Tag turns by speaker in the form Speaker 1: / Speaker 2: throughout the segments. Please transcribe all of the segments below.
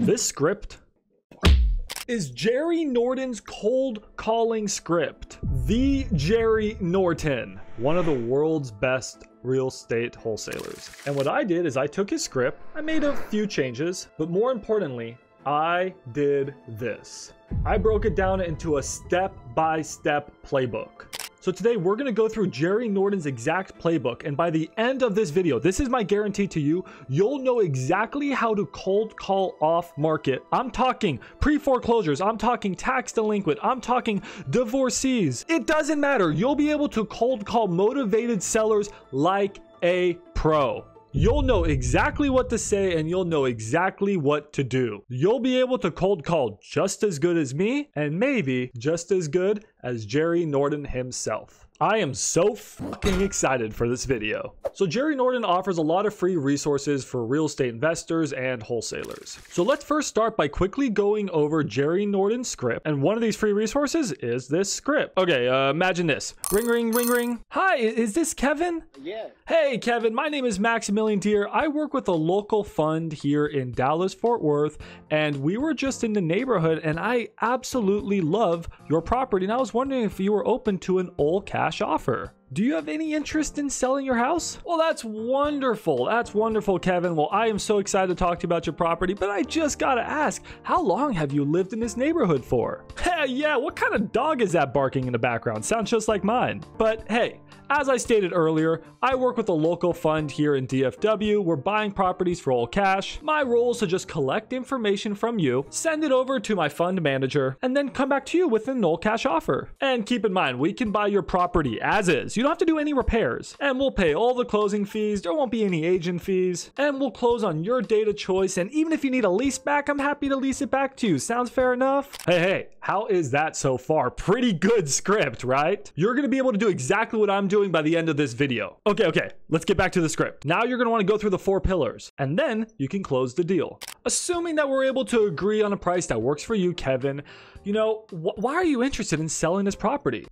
Speaker 1: This script is Jerry Norton's cold calling script. The Jerry Norton, one of the world's best real estate wholesalers. And what I did is I took his script, I made a few changes, but more importantly, I did this. I broke it down into a step-by-step playbook. So today we're going to go through Jerry Norton's exact playbook, and by the end of this video, this is my guarantee to you, you'll know exactly how to cold call off market. I'm talking pre-foreclosures, I'm talking tax delinquent, I'm talking divorcees. It doesn't matter. You'll be able to cold call motivated sellers like a pro. You'll know exactly what to say and you'll know exactly what to do. You'll be able to cold call just as good as me and maybe just as good as Jerry Norton himself. I am so fucking excited for this video. So Jerry Norton offers a lot of free resources for real estate investors and wholesalers. So let's first start by quickly going over Jerry Norton's script. And one of these free resources is this script. Okay, imagine this. Ring, ring, ring, ring. Hi, is this Kevin?
Speaker 2: Yeah.
Speaker 1: Hey, Kevin, my name is Maximilian Dier. I work with a local fund here in Dallas, Fort Worth, and we were just in the neighborhood and I absolutely love your property. And I was wondering if you were open to an all cash offer. Do you have any interest in selling your house? Well, that's wonderful. That's wonderful, Kevin. Well, I am so excited to talk to you about your property, but I just gotta ask, how long have you lived in this neighborhood for? Hey, yeah, what kind of dog is that barking in the background? Sounds just like mine. But hey, as I stated earlier, I work with a local fund here in DFW. We're buying properties for all cash. My role is to just collect information from you, send it over to my fund manager, and then come back to you with an all cash offer. And keep in mind, we can buy your property as is. You don't have to do any repairs, and we'll pay all the closing fees. There won't be any agent fees, and we'll close on your date of choice. And even if you need a lease back, I'm happy to lease it back to you. Sounds fair enough? Hey, how is that so far? Pretty good script, right? You're gonna be able to do exactly what I'm doing by the end of this video. Okay, let's get back to the script. Now you're gonna wanna go through the 4 pillars, and then you can close the deal. Assuming that we're able to agree on a price that works for you, Kevin, you know, why are you interested in selling this property?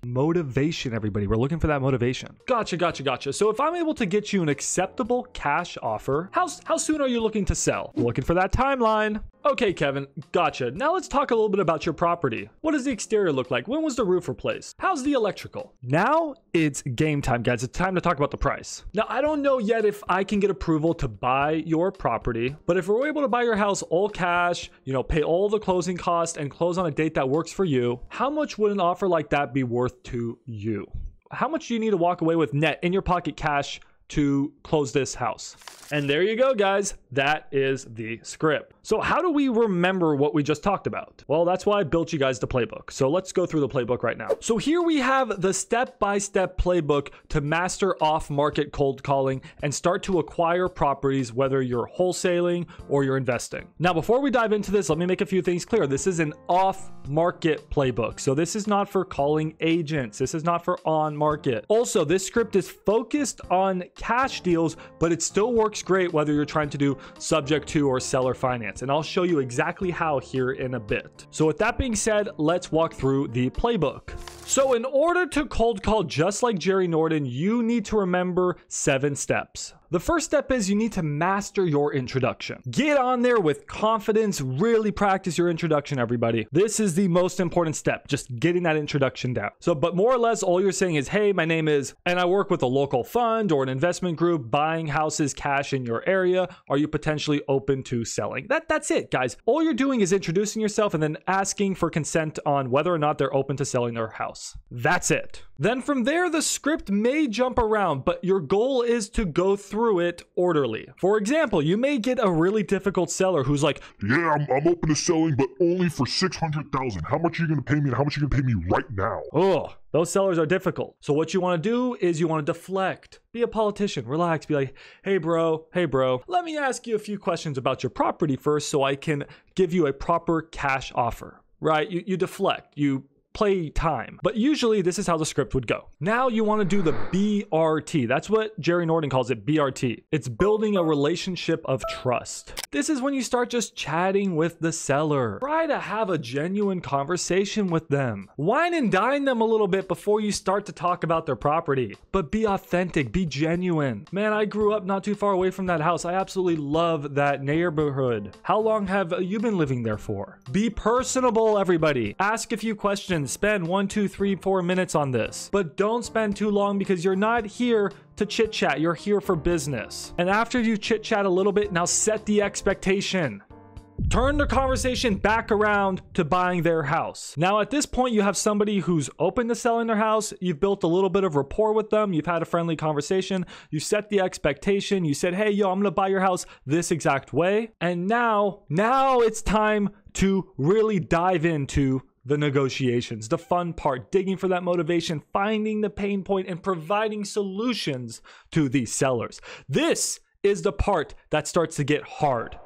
Speaker 1: Motivation, everybody. We're looking for that motivation. Gotcha. So if I'm able to get you an acceptable cash offer, how soon are you looking to sell? Looking for that timeline. Okay, Kevin, gotcha. Now let's talk a little bit about your property. What does the exterior look like? When was the roof replaced? How's the electrical? Now it's game time, guys. It's time to talk about the price. Now, I don't know yet if I can get approval to buy your property, but if we're able to buy your house all cash, you know, pay all the closing costs and close on a date that works for you, how much would an offer like that be worth to you? How much do you need to walk away with net in your pocket cash to close this house? And there you go, guys. That is the script. So how do we remember what we just talked about? Well, that's why I built you guys the playbook. So let's go through the playbook right now. So here we have the step-by-step playbook to master off-market cold calling and start to acquire properties, whether you're wholesaling or you're investing. Now, before we dive into this, let me make a few things clear. This is an off-market playbook. So this is not for calling agents. This is not for on-market. Also, this script is focused on cash deals, but it still works great whether you're trying to do subject to or seller finance. And I'll show you exactly how here in a bit. So with that being said, let's walk through the playbook. So in order to cold call just like Jerry Norton, you need to remember 7 steps. The first step is you need to master your introduction. Get on there with confidence, really practice your introduction, everybody. This is the most important step, just getting that introduction down. So, but more or less all you're saying is, hey, my name is, and I work with a local fund or an investment group buying houses cash in your area. Are you potentially open to selling? That's it, guys. All you're doing is introducing yourself and then asking for consent on whether or not they're open to selling their house. That's it. Then from there, the script may jump around, but your goal is to go through it orderly. For example, you may get a really difficult seller who's like,
Speaker 3: yeah, I'm open to selling, but only for $600,000. How much are you going to pay me and how much are you going to pay me right now?
Speaker 1: Oh, those sellers are difficult. So what you want to do is you want to deflect. Be a politician, relax, be like, hey bro, let me ask you a few questions about your property first so I can give you a proper cash offer, right? You deflect, you play time. But usually this is how the script would go. Now you want to do the BRT. That's what Jerry Norton calls it, BRT. It's building a relationship of trust. This is when you start just chatting with the seller. Try to have a genuine conversation with them. Wine and dine them a little bit before you start to talk about their property. But be authentic, be genuine. Man, I grew up not too far away from that house. I absolutely love that neighborhood. How long have you been living there for? Be personable, everybody. Ask a few questions. Spend 1, 2, 3, 4 minutes on this. But don't spend too long because you're not here to chit chat. You're here for business. And after you chit chat a little bit, now set the expectation. Turn the conversation back around to buying their house. Now, at this point, you have somebody who's open to selling their house. You've built a little bit of rapport with them. You've had a friendly conversation. You set the expectation. You said, hey, yo, I'm going to buy your house this exact way. And now it's time to really dive into the negotiations, the fun part, digging for that motivation, finding the pain point, and providing solutions to these sellers. This is the part that starts to get hard.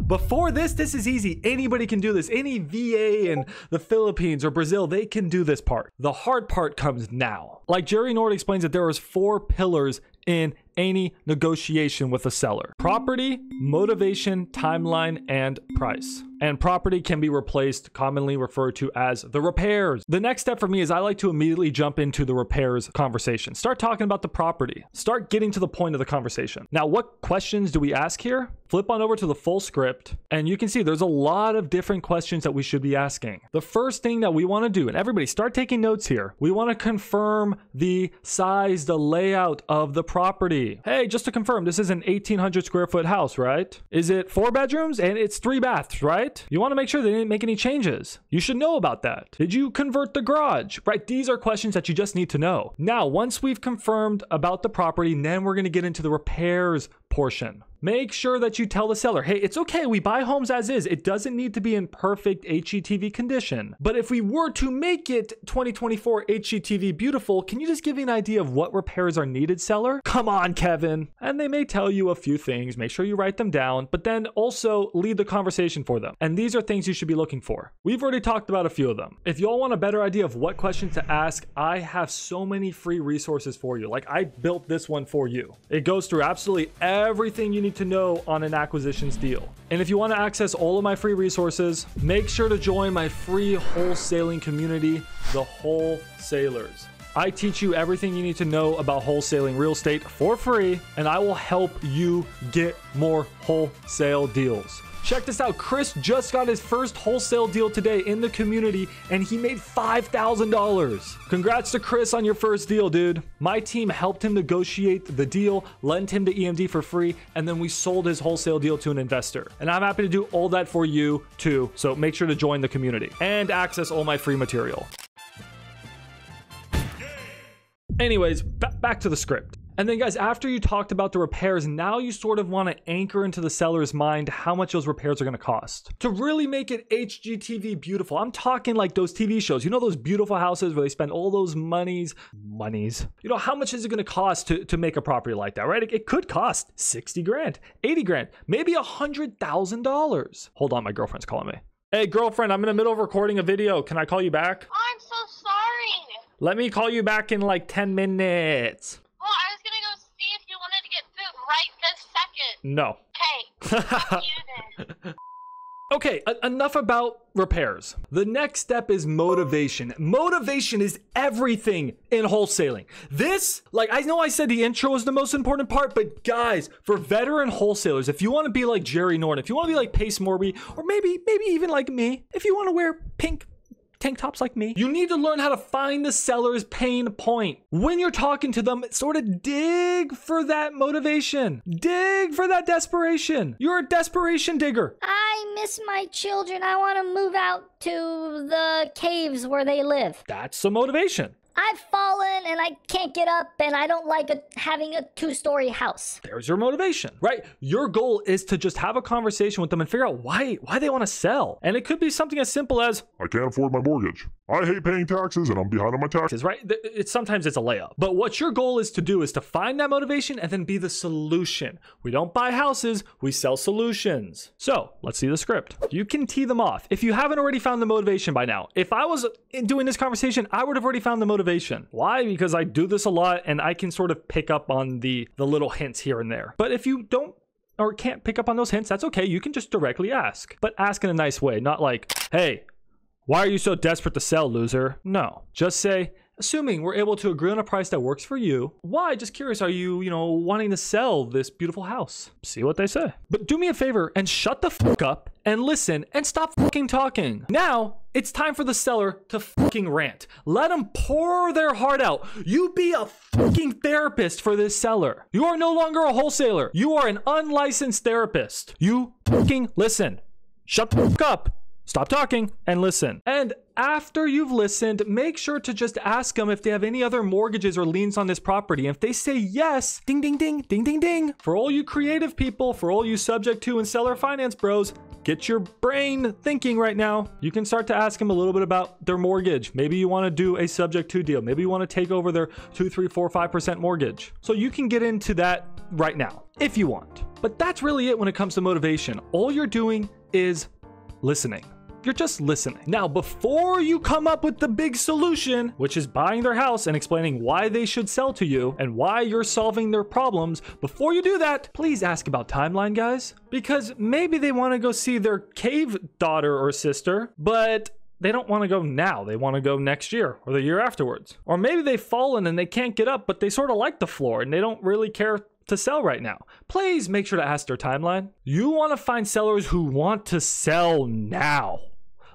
Speaker 1: Before this is easy. Anybody can do this. Any VA in the Philippines or Brazil, they can do this part. The hard part comes now. Like Jerry Norton explains that there is 4 pillars in any negotiation with a seller: property, motivation, timeline, and price. And property can be replaced, commonly referred to as the repairs. The next step for me is I like to immediately jump into the repairs conversation. Start talking about the property. Start getting to the point of the conversation. Now, what questions do we ask here? Flip on over to the full script, and you can see there's a lot of different questions that we should be asking. The first thing that we want to do, and everybody start taking notes here, we want to confirm the size, the layout of the property. Hey, just to confirm, this is an 1,800 square foot house, right? Is it 4 bedrooms and it's 3 baths, right? You want to make sure they didn't make any changes. You should know about that. Did you convert the garage? Right? These are questions that you just need to know. Now, once we've confirmed about the property, then we're going to get into the repairs portion. Make sure that you tell the seller, hey, it's okay, we buy homes as is. It doesn't need to be in perfect HGTV condition. But if we were to make it 2024 HGTV beautiful, can you just give me an idea of what repairs are needed, seller? Come on, Kevin. And they may tell you a few things. Make sure you write them down, but then also lead the conversation for them. And these are things you should be looking for. We've already talked about a few of them. If you all want a better idea of what questions to ask, I have so many free resources for you. Like, I built this one for you. It goes through absolutely everything you need to know on an acquisitions deal. And if you want to access all of my free resources, make sure to join my free wholesaling community, the Wholesalers. I teach you everything you need to know about wholesaling real estate for free, and I will help you get more wholesale deals. Check this out. Chris just got his first wholesale deal today in the community, and he made $5,000. Congrats to Chris on your first deal, dude. My team helped him negotiate the deal, lent him to EMD for free, and then we sold his wholesale deal to an investor. And I'm happy to do all that for you too. So make sure to join the community and access all my free material. Anyways, back to the script. And then guys, after you talked about the repairs, now you sort of want to anchor into the seller's mind how much those repairs are going to cost. To really make it HGTV beautiful, I'm talking like those TV shows. You know those beautiful houses where they spend all those monies? You know, how much is it going to cost to make a property like that, right? It could cost 60 grand, 80 grand, maybe $100,000. Hold on, my girlfriend's calling me. Hey, girlfriend, I'm in the middle of recording a video. Can I call you back?
Speaker 2: I'm so sorry.
Speaker 1: Let me call you back in like 10 minutes.
Speaker 2: Well, I was gonna go see if you wanted to get food right this second.
Speaker 1: No.
Speaker 2: Okay. Fuck you then.
Speaker 1: Okay, enough about repairs. The next step is motivation. Motivation is everything in wholesaling. This, like, I know I said the intro is the most important part, but guys, for veteran wholesalers, if you want to be like Jerry Norton, if you want to be like Pace Morby, or maybe even like me, if you want to wear pink tank tops like me, you need to learn how to find the seller's pain point. When you're talking to them, sort of dig for that motivation. Dig for that desperation. You're a desperation digger.
Speaker 4: I miss my children. I want to move out to the caves where they live.
Speaker 1: That's the motivation.
Speaker 4: I've fallen and I can't get up and I don't like having a 2-story house.
Speaker 1: There's your motivation, right? Your goal is to just have a conversation with them and figure out why they want to sell. And it could be something as simple as,
Speaker 3: I can't afford my mortgage. I hate paying taxes and I'm behind on my taxes.
Speaker 1: Right? Sometimes it's a layup. But what your goal is to do is to find that motivation and then be the solution. We don't buy houses, we sell solutions. So let's see the script. You can tee them off. If you haven't already found the motivation by now, if I was doing this conversation, I would have already found the motivation. Why? Because I do this a lot and I can sort of pick up on the little hints here and there. But if you don't or can't pick up on those hints, that's okay. You can just directly ask, but ask in a nice way, not like, hey, why are you so desperate to sell, loser? No, just say, assuming we're able to agree on a price that works for you, why? Just curious, are you, wanting to sell this beautiful house? See what they say. But do me a favor and shut the fuck up and listen and stop fucking talking. Now, it's time for the seller to fucking rant. Let them pour their heart out. You be a fucking therapist for this seller. You are no longer a wholesaler. You are an unlicensed therapist. You fucking listen. Shut the fuck up. Stop talking and listen. And after you've listened, make sure to just ask them if they have any other mortgages or liens on this property. If they say yes, ding, ding, ding, ding, ding, ding. For all you creative people, for all you subject to and seller finance bros, get your brain thinking right now. You can start to ask them a little bit about their mortgage. Maybe you want to do a subject to deal. Maybe you want to take over their 2, 3, 4, 5% mortgage. So you can get into that right now if you want. But that's really it when it comes to motivation. All you're doing is listening. You're just listening. Now, before you come up with the big solution, which is buying their house and explaining why they should sell to you and why you're solving their problems, before you do that, please ask about timeline, guys. Because maybe they want to go see their cave daughter or sister, but they don't want to go now. They want to go next year or the year afterwards. Or maybe they've fallen and they can't get up, but they sort of like the floor and they don't really care to sell right now. Please make sure to ask their timeline. You want to find sellers who want to sell now,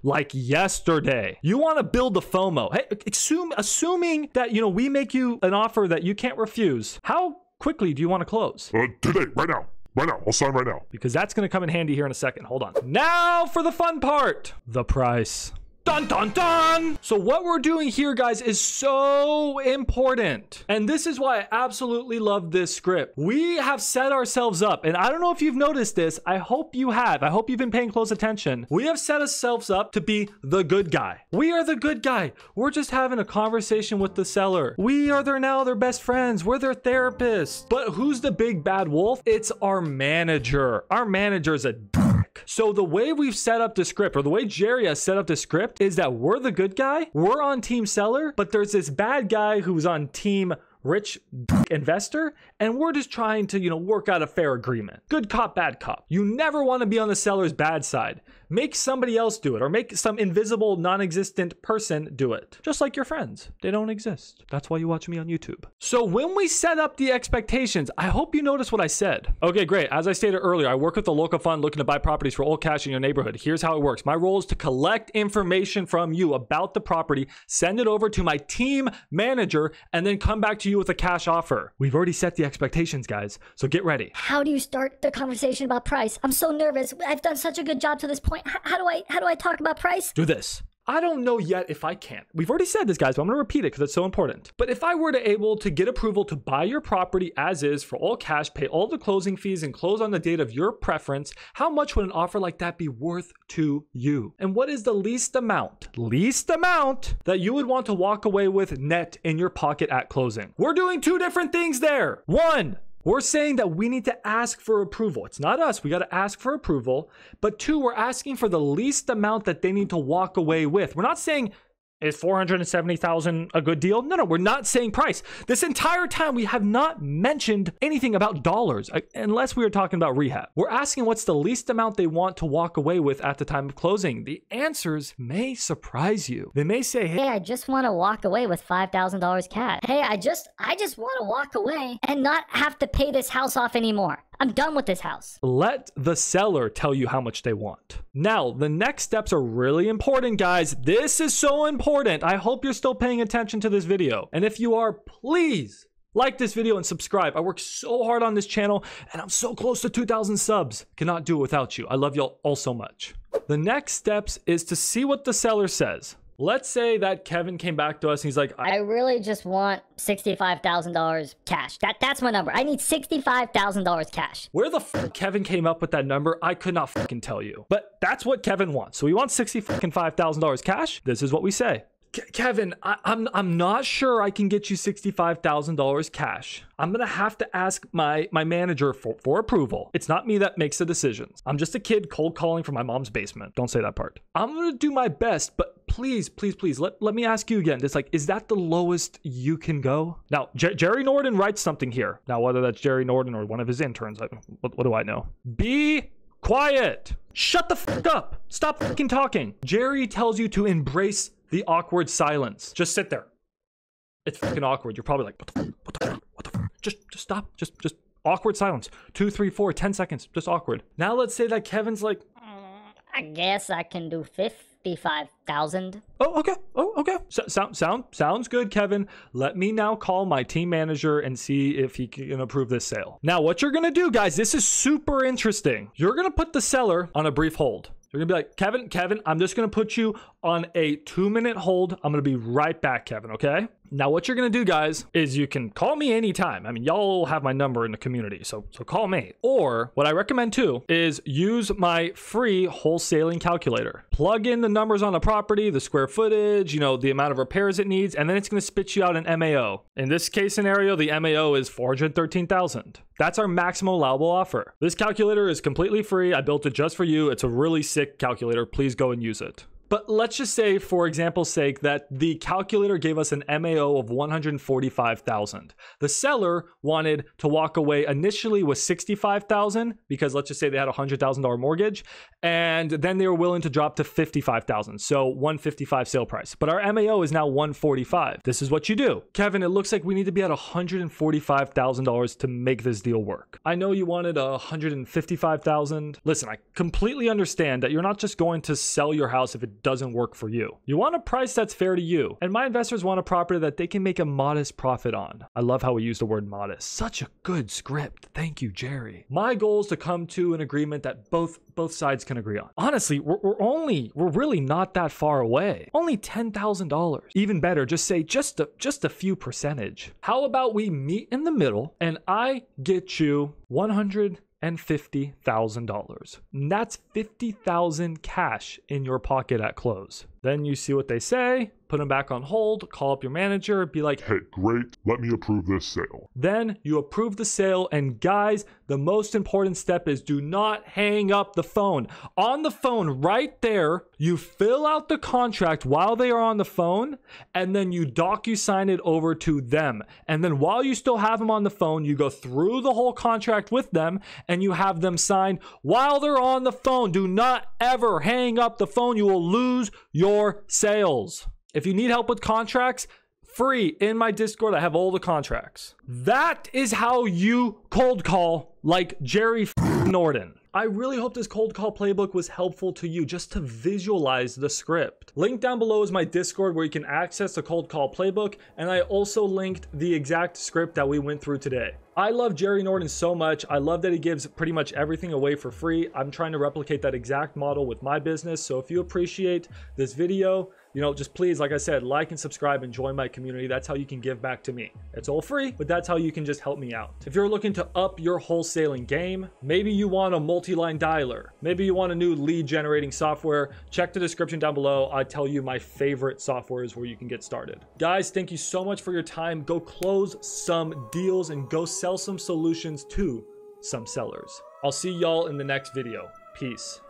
Speaker 1: like yesterday. You want to build the FOMO. Hey, assuming that, we make you an offer that you can't refuse. How quickly do you want to close?
Speaker 3: Today, right now. Right now. I'll sign right now.
Speaker 1: Because that's going to come in handy here in a second. Hold on. Now for the fun part. The price. Dun, dun, dun! So what we're doing here, guys, is so important. And this is why I absolutely love this script. We have set ourselves up, and I don't know if you've noticed this. I hope you have. I hope you've been paying close attention. We have set ourselves up to be the good guy. We are the good guy. We're just having a conversation with the seller. We are their best friends. We're their therapists. But who's the big bad wolf? It's our manager. Our manager is a So the way we've set up the script, or the way Jerry has set up the script, is that we're the good guy, we're on team seller, but there's this bad guy who's on team rich investor, and we're just trying to, work out a fair agreement. Good cop, bad cop. You never want to be on the seller's bad side. Make somebody else do it, or make some invisible, non-existent person do it. Just like your friends. They don't exist. That's why you watch me on YouTube. So when we set up the expectations, I hope you notice what I said. Okay, great. As I stated earlier, I work with a local fund looking to buy properties for all cash in your neighborhood. Here's how it works. My role is to collect information from you about the property, send it over to my team manager, and then come back to you with a cash offer. We've already set the expectations, guys, so get ready.
Speaker 4: How do you start the conversation about price? I'm so nervous. I've done such a good job to this point. How do I talk about price?
Speaker 1: Do this. I don't know yet if I can. We've already said this, guys, but I'm going to repeat it because it's so important. But if I were to able to get approval to buy your property as is for all cash, pay all the closing fees, and close on the date of your preference, how much would an offer like that be worth to you? And what is the least amount that you would want to walk away with net in your pocket at closing? We're doing two different things there. One, we're saying that we need to ask for approval. It's not us. We got to ask for approval. But two, we're asking for the least amount that they need to walk away with. We're not saying, is $470,000 a good deal? No, we're not saying price. This entire time, we have not mentioned anything about dollars, unless we were talking about rehab. We're asking what's the least amount they want to walk away with at the time of closing. The answers may surprise you. They may say,
Speaker 4: hey, I just want to walk away with $5,000 cash. Hey, I just want to walk away and not have to pay this house off anymore. I'm done with this house.
Speaker 1: Let the seller tell you how much they want. Now, the next steps are really important, guys. This is so important. I hope you're still paying attention to this video. And if you are, please like this video and subscribe. I work so hard on this channel and I'm so close to 2,000 subs. Cannot do it without you. I love y'all all so much. The next steps is to see what the seller says. Let's say that Kevin came back to us and he's like,
Speaker 4: I really just want $65,000 cash. That's my number. I need $65,000 cash.
Speaker 1: Where the fuck Kevin came up with that number, I could not fucking tell you. But that's what Kevin wants. So he wants $65,000 cash. This is what we say. Kevin, I'm not sure I can get you $65,000 cash. I'm gonna have to ask my manager for approval. It's not me that makes the decisions. I'm just a kid cold calling from my mom's basement. Don't say that part. I'm gonna do my best, but please, let me ask you again. It's like, is that the lowest you can go? Now, Jerry Norton writes something here. Now, whether that's Jerry Norton or one of his interns, what do I know? Be quiet. Shut the fuck up. Stop fucking talking. Jerry tells you to embrace the awkward silence. Just sit there. It's fucking awkward. You're probably like, what the fuck? Just stop. Just awkward silence. 2, 3, 4, 10 seconds. Just awkward. Now let's say that Kevin's like,
Speaker 4: I guess I can do 55,000.
Speaker 1: Oh, okay. Oh, okay. Sounds good, Kevin. Let me now call my team manager and see if he can approve this sale. Now, what you're gonna do, guys, this is super interesting. You're gonna put the seller on a brief hold. You're gonna be like, Kevin, I'm just gonna put you on a 2-minute hold. I'm gonna be right back, Kevin, okay? Now, what you're gonna do, guys, is you can call me anytime. I mean, y'all have my number in the community, so call me. Or what I recommend too is use my free wholesaling calculator. Plug in the numbers on the property, the square footage, you know, the amount of repairs it needs, and then it's gonna spit you out an MAO. In this case scenario, the MAO is $413,000. That's our maximum allowable offer. This calculator is completely free. I built it just for you. It's a really sick calculator. Please go and use it. But let's just say, for example's sake, that the calculator gave us an MAO of $145,000. The seller wanted to walk away initially with $65,000 because let's just say they had a $100,000 mortgage, and then they were willing to drop to $55,000. So $155 sale price. But our MAO is now $145. This is what you do. Kevin, it looks like we need to be at $145,000 to make this deal work. I know you wanted $155,000. Listen, I completely understand that you're not just going to sell your house if it doesn't work for you. You want a price that's fair to you. And my investors want a property that they can make a modest profit on. I love how we use the word modest. Such a good script. Thank you, Jerry. My goal is to come to an agreement that both sides can agree on. Honestly, we're really not that far away. Only $10,000. Even better, just say just a few percentage. How about we meet in the middle and I get you $150,000. That's $50,000 cash in your pocket at close. Then you see what they say, put them back on hold, call up your manager, be like,
Speaker 3: hey, great, let me approve this sale.
Speaker 1: Then you approve the sale, and guys, the most important step is do not hang up the phone. On the phone right there, you fill out the contract while they are on the phone, and then you DocuSign it over to them. And then while you still have them on the phone, you go through the whole contract with them, and you have them sign while they're on the phone. Do not ever hang up the phone. You will lose your sales. If you need help with contracts, free in my Discord, I have all the contracts. That is how you cold call like Jerry Norton. I really hope this cold call playbook was helpful to you just to visualize the script. Link down below is my Discord where you can access the cold call playbook, and I also linked the exact script that we went through today. I love Jerry Norton so much. I love that he gives pretty much everything away for free. I'm trying to replicate that exact model with my business. So if you appreciate this video, you know, just please, like I said, like and subscribe and join my community. That's how you can give back to me. It's all free, but that's how you can just help me out. If you're looking to up your wholesaling game, maybe you want a multi-line dialer, maybe you want a new lead generating software, check the description down below. I tell you my favorite softwares where you can get started. Guys, thank you so much for your time. Go close some deals and go sell some solutions to some sellers. I'll see y'all in the next video. Peace.